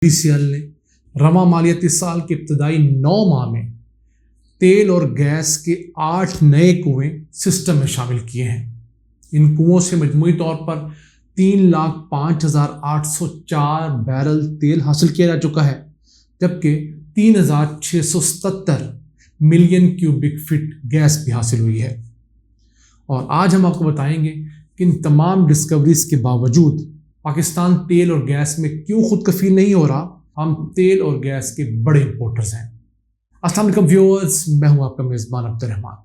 DCL نے رواں مالیاتی سال کے ابتدائی 9 ماہ میں تیل اور گیس کے 8 نئے کنویں سسٹم میں شامل کیے ہیں۔ ان کنووں سے مجموعی طور پر 3,05,804 بیرل تیل حاصل کیا جا چکا ہے، جبکہ 3,677 ملین کیوبک فٹ گیس بھی حاصل ہوئی ہے۔ اور آج ہم آپ کو بتائیں گے کہ ان تمام ڈسکوریز کے باوجود پاکستان تیل اور گیس میں کیوں خود کفیل نہیں ہو رہا۔ ہم تیل اور گیس کے بڑے امپورٹرز ہیں۔ السلام علیکم ویورز، میں ہوں آپ کا میزبان عبدالرحمان۔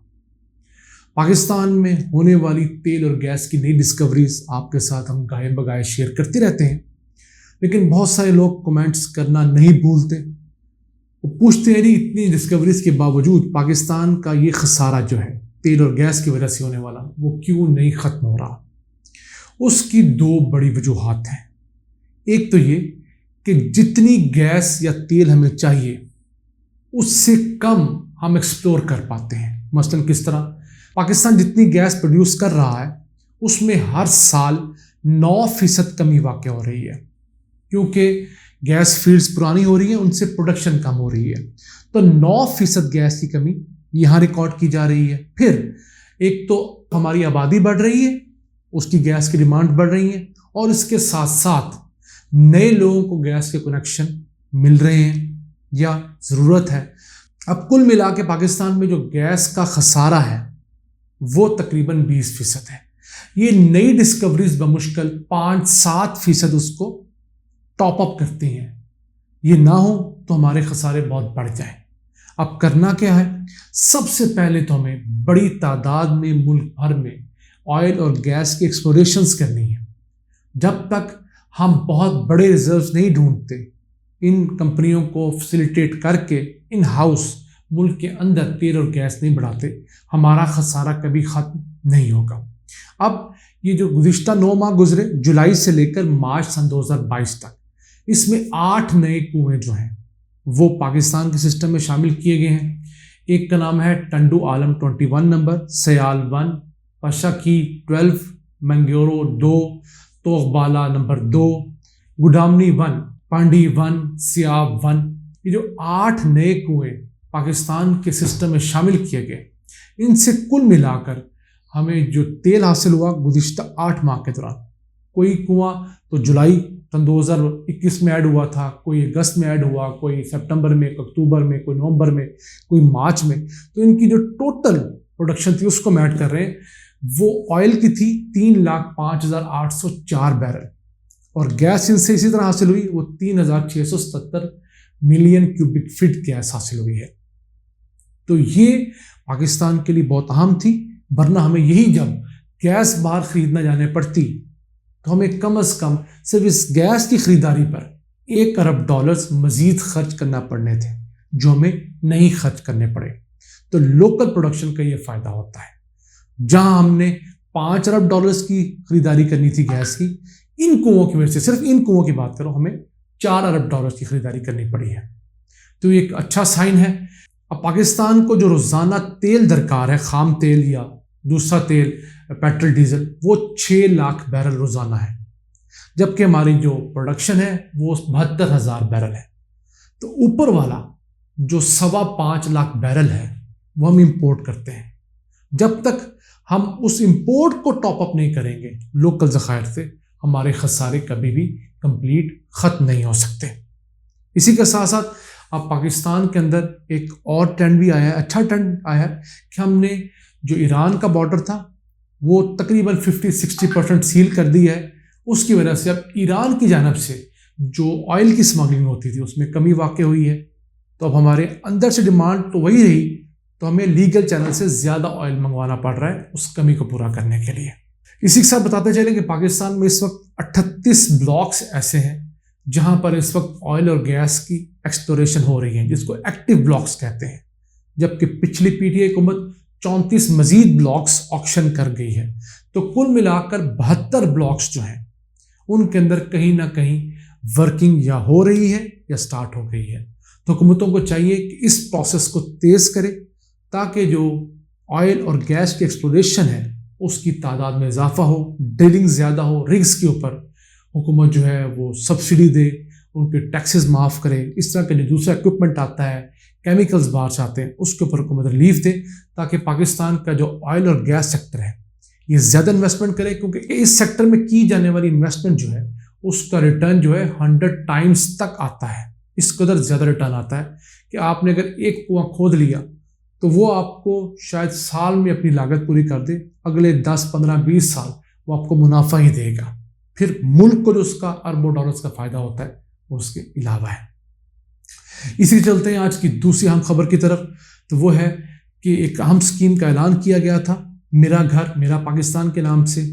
پاکستان میں ہونے والی تیل اور گیس کی نئی ڈسکوریز آپ کے ساتھ ہم گاہے بگاہے شیئر کرتے رہتے ہیں، لیکن بہت سارے لوگ کمنٹس کرنا نہیں بھولتے۔ وہ پوچھتے ہیں اتنی ڈسکوریز کے باوجود پاکستان کا یہ خسارہ جو ہے تیل اور گیس کی وجہ سے ہونے والا، وہ کیوں نہیں ختم ہو رہا۔ اس کی 2 بڑی وجوہات ہیں۔ ایک تو یہ کہ جتنی گیس یا تیل ہمیں چاہیے اس سے کم ہم ایکسپلور کر پاتے ہیں۔ مثلا کس طرح؟ پاکستان جتنی گیس پروڈیوس کر رہا ہے اس میں ہر سال 9% کمی واقع ہو رہی ہے، کیونکہ گیس فیلڈز پرانی ہو رہی ہیں، ان سے پروڈکشن کم ہو رہی ہے، تو 9% گیس کی کمی یہاں ریکارڈ کی جا رہی ہے۔ پھر ایک تو ہماری آبادی بڑھ رہی ہے، اس کی گیس کی ڈیمانڈ بڑھ رہی ہے، اور اس کے ساتھ ساتھ نئے لوگوں کو گیس کے کنیکشن مل رہے ہیں یا ضرورت ہے۔ اب کل ملا کے پاکستان میں جو گیس کا خسارہ ہے وہ تقریباً 20% ہے۔ یہ نئی ڈسکوریز بمشکل 5-7% اس کو ٹاپ اپ کرتی ہیں۔ یہ نہ ہو تو ہمارے خسارے بہت بڑھ جائیں۔ اب کرنا کیا ہے؟ سب سے پہلے تو ہمیں بڑی تعداد میں ملک بھر میں آئل اور گیس کی ایکسپلوریشنز کرنی ہے۔ جب تک ہم بہت بڑے ریزروز نہیں ڈھونڈتے، ان کمپنیوں کو فیسیلیٹیٹ کر کے ان ہاؤس ملک کے اندر تیل اور گیس نہیں بڑھاتے، ہمارا خسارہ کبھی ختم نہیں ہوگا۔ اب یہ جو گزشتہ 9 ماہ گزرے، جولائی سے لے کر مارچ سن 2022 تک، اس میں 8 نئے کنویں جو ہیں وہ پاکستان کے سسٹم میں شامل کیے گئے ہیں۔ ایک کا نام ہے ٹنڈو عالم 21 نمبر، سیال 1، پشکی 12، منگیورو 2، توغ بالا نمبر 2، گڈامنی 1، پانڈی 1، سیاب 1۔ یہ جو 8 نئے کنویں پاکستان کے سسٹم میں شامل کیے گئے، ان سے کل ملا کر ہمیں جو تیل حاصل ہوا گزشتہ 8 ماہ کے دوران، کوئی کنواں تو جولائی سن 2021 میں ایڈ ہوا تھا، کوئی اگست میں ایڈ ہوا، کوئی سپٹمبر میں، کوئی اکتوبر میں، کوئی نومبر میں، کوئی مارچ میں، تو ان کی جو ٹوٹل پروڈکشن تھی اس کو ہم ایڈ کر رہے ہیں۔ وہ آئل کی تھی 3,05,804 بیرل، اور گیس ان سے اسی طرح حاصل ہوئی، وہ 3,677 ملین کیوبک فٹ گیس حاصل ہوئی ہے۔ تو یہ پاکستان کے لیے بہت اہم تھی، ورنہ ہمیں یہی جب گیس باہر خریدنا جانے پڑتی تو ہمیں کم از کم صرف اس گیس کی خریداری پر $1 ارب مزید خرچ کرنا پڑنے تھے، جو ہمیں نہیں خرچ کرنے پڑے۔ تو لوکل پروڈکشن کا یہ فائدہ ہوتا ہے۔ جہاں ہم نے $5 ارب کی خریداری کرنی تھی گیس کی، ان کنووں کی وجہ سے، صرف ان کنووں کی بات کرو، ہمیں $4 ارب کی خریداری کرنی پڑی ہے۔ تو یہ ایک اچھا سائن ہے۔ اب پاکستان کو جو روزانہ تیل درکار ہے، خام تیل یا دوسرا تیل، پیٹرول ڈیزل، وہ 6 لاکھ بیرل روزانہ ہے، جبکہ ہماری جو پروڈکشن ہے وہ 72,000 بیرل ہے۔ تو اوپر والا جو 5.25 لاکھ بیرل ہے وہ ہم امپورٹ کرتے ہیں۔ جب تک ہم اس امپورٹ کو ٹاپ اپ نہیں کریں گے لوکل ذخائر سے، ہمارے خسارے کبھی بھی کمپلیٹ ختم نہیں ہو سکتے۔ اسی کے ساتھ ساتھ اب پاکستان کے اندر ایک اور ٹرینڈ بھی آیا ہے، اچھا ٹرینڈ آیا ہے کہ ہم نے جو ایران کا بارڈر تھا وہ تقریباً 50-60% سیل کر دی ہے۔ اس کی وجہ سے اب ایران کی جانب سے جو آئل کی اسمگلنگ ہوتی تھی اس میں کمی واقع ہوئی ہے۔ تو اب ہمارے اندر سے ڈیمانڈ تو وہی رہی، تو ہمیں لیگل چینل سے زیادہ آئل منگوانا پڑ رہا ہے اس کمی کو پورا کرنے کے لیے۔ اسی کے ساتھ بتاتے چلیں کہ پاکستان میں اس وقت 38 بلاکس ایسے ہیں جہاں پر اس وقت آئل اور گیس کی ایکسپلوریشن ہو رہی ہے، جس کو ایکٹیو بلاکس کہتے ہیں، جبکہ پچھلی PTI حکومت 34 مزید بلاکس آکشن کر گئی ہے۔ تو کل ملا کر 72 بلاکس جو ہیں ان کے اندر کہیں نہ کہیں ورکنگ یا ہو رہی ہے یا سٹارٹ ہو گئی ہے۔ تو حکومتوں کو چاہیے کہ اس پروسیس کو تیز کرے تاکہ جو آئل اور گیس کی ایکسپلوریشن ہے اس کی تعداد میں اضافہ ہو، ڈرلنگ زیادہ ہو، رگز کے اوپر حکومت جو ہے وہ سبسڈی دے، ان کے ٹیکسز معاف کرے، اس طرح کا جو دوسرا اکوپمنٹ آتا ہے، کیمیکلز باہر سے آتے ہیں، اس کے اوپر حکومت ریلیف دے تاکہ پاکستان کا جو آئل اور گیس سیکٹر ہے یہ زیادہ انویسٹمنٹ کرے، کیونکہ اس سیکٹر میں کی جانے والی انویسٹمنٹ جو ہے اس کا ریٹرن جو ہے 100 ٹائمز تک آتا ہے، اس قدر زیادہ ریٹرن آتا ہے کہ آپ نے اگر ایک کنواں کھود لیا تو وہ آپ کو شاید سال میں اپنی لاگت پوری کر دے، اگلے 10 15 20 سال وہ آپ کو منافع ہی دے گا، پھر ملک کو جو اس کا اربوں ڈالرز کا فائدہ ہوتا ہے وہ اس کے علاوہ ہے۔ اسی چلتے ہیں آج کی دوسری اہم خبر کی طرف، تو وہ ہے کہ ایک اہم اسکیم کا اعلان کیا گیا تھا، میرا گھر میرا پاکستان کے نام سے۔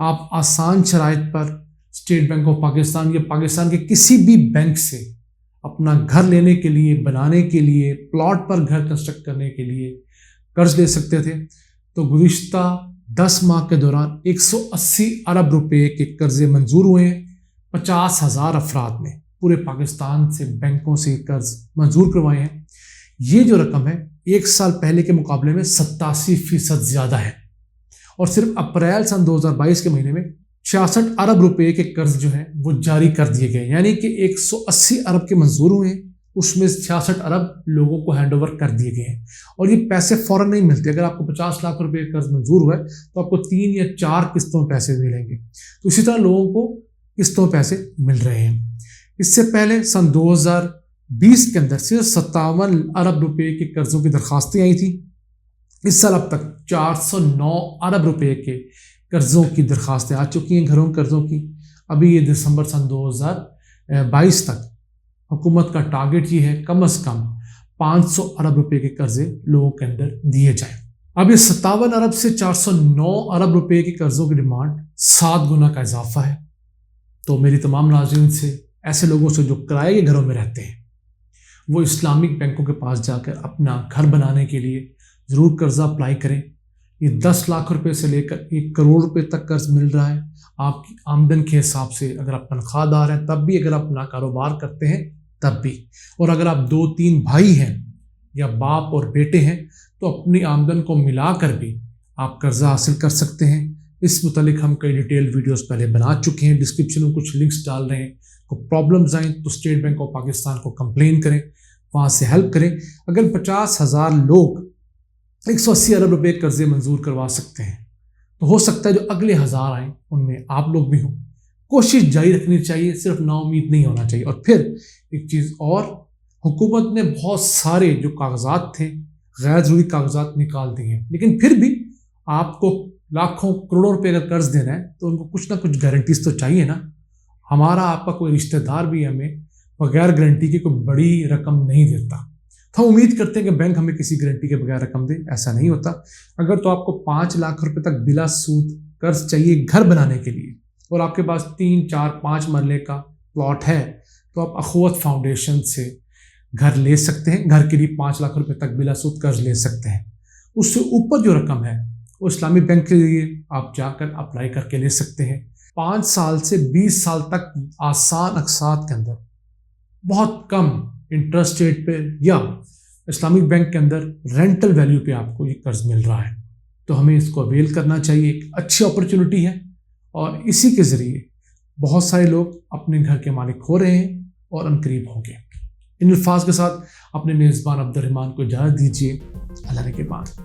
آپ آسان شرائط پر اسٹیٹ بینک آف پاکستان یا پاکستان کے کسی بھی بینک سے اپنا گھر لینے کے لیے، بنانے کے لیے، پلاٹ پر گھر کنسٹرکٹ کرنے کے لیے قرض لے سکتے تھے۔ تو گزشتہ 10 ماہ کے دوران 180 ارب روپے کے قرضے منظور ہوئے ہیں، 50,000 افراد نے پورے پاکستان سے بینکوں سے قرض منظور کروائے ہیں۔ یہ جو رقم ہے 1 سال پہلے کے مقابلے میں 87% زیادہ ہے، اور صرف اپریل سن 2022 کے مہینے میں 66 ارب روپے کے قرض جو ہیں وہ جاری کر دیے گئے، یعنی کہ 180 ارب کے منظور ہوئے ہیں، اس میں 66 ارب لوگوں کو ہینڈ اوور کر دیے گئے ہیں۔ اور یہ پیسے فوراً نہیں ملتے، اگر آپ کو 50 لاکھ روپے کا قرض منظور ہوا ہے تو آپ کو 3 یا 4 قسطوں میں پیسے ملیں گے، تو اسی طرح لوگوں کو قسطوں پیسے مل رہے ہیں۔ اس سے پہلے سن 2020 کے اندر صرف 57 ارب روپے کے قرضوں کی درخواستیں آئی تھیں، اس سال اب تک 409 ارب روپے کے قرضوں کی درخواستیں آ چکی ہیں، گھروں قرضوں کی۔ ابھی یہ دسمبر سن 2022 تک حکومت کا ٹارگٹ یہ ہے کم از کم 500 ارب روپے کے قرضے لوگوں کے اندر دیے جائیں۔ اب یہ 57 ارب سے 409 ارب روپے کے قرضوں کی ڈیمانڈ 7 گنا کا اضافہ ہے۔ تو میری تمام ناظرین سے، ایسے لوگوں سے جو کرائے کے گھروں میں رہتے ہیں، وہ اسلامک بینکوں کے پاس جا کر اپنا گھر بنانے کے لیے ضرور قرضہ اپلائی کریں۔ یہ 10 لاکھ روپے سے لے کر 1 کروڑ روپے تک قرض مل رہا ہے آپ کی آمدن کے حساب سے۔ اگر آپ تنخواہ دار ہیں تب بھی، اگر آپ اپنا کاروبار کرتے ہیں تب بھی، اور اگر آپ 2-3 بھائی ہیں یا باپ اور بیٹے ہیں تو اپنی آمدن کو ملا کر بھی آپ قرضہ حاصل کر سکتے ہیں۔ اس متعلق ہم کئی ڈیٹیل ویڈیوز پہلے بنا چکے ہیں، ڈسکرپشن میں کچھ لنکس ڈال رہے ہیں۔ کوئی پرابلمز آئیں تو اسٹیٹ بینک آف پاکستان کو کمپلین کریں، وہاں سے ہیلپ کریں۔ اگر 50,000 لوگ 180 ارب روپے قرضے منظور کروا سکتے ہیں تو ہو سکتا ہے جو اگلے 1000 آئیں ان میں آپ لوگ بھی ہوں۔ کوشش جاری رکھنی چاہیے، صرف نا امید نہیں ہونا چاہیے۔ اور پھر ایک چیز اور، حکومت نے بہت سارے جو کاغذات تھے، غیر ضروری کاغذات نکال دیے ہیں، لیکن پھر بھی آپ کو لاکھوں کروڑوں روپے اگر قرض دینا ہے تو ان کو کچھ نہ کچھ گارنٹیز تو چاہیے نا۔ ہمارا آپ کا کوئی رشتہ دار بھی ہمیں بغیر گارنٹی کے کوئی بڑی رقم نہیں دیتا، تو ہم امید کرتے ہیں کہ بینک ہمیں کسی گارنٹی کے بغیر رقم دے، ایسا نہیں ہوتا۔ اگر تو آپ کو 5 لاکھ روپے تک بلا سود قرض چاہیے گھر بنانے کے لیے، اور آپ کے پاس 3 4 5 مرلے کا پلاٹ ہے، تو آپ اخوت فاؤنڈیشن سے گھر لے سکتے ہیں، گھر کے لیے 5 لاکھ روپے تک بلا سود قرض لے سکتے ہیں۔ اس سے اوپر جو رقم ہے وہ اسلامی بینک کے لیے آپ جا کر اپلائی کر کے لے سکتے ہیں۔ 5 سال سے 20 سال تک آسان اقساط کے اندر بہت کم انٹرسٹ ریٹ پہ، یا اسلامک بینک کے اندر رینٹل ویلیو پہ آپ کو یہ قرض مل رہا ہے، تو ہمیں اس کو اویل کرنا چاہیے۔ ایک اچھی اپرچونٹی ہے، اور اسی کے ذریعے بہت سارے لوگ اپنے گھر کے مالک ہو رہے ہیں اور عنقریب ہوں گے۔ ان الفاظ کے ساتھ اپنے میزبان عبد الرحمان کو اجازت دیجیے۔ اللہ نے کے بعد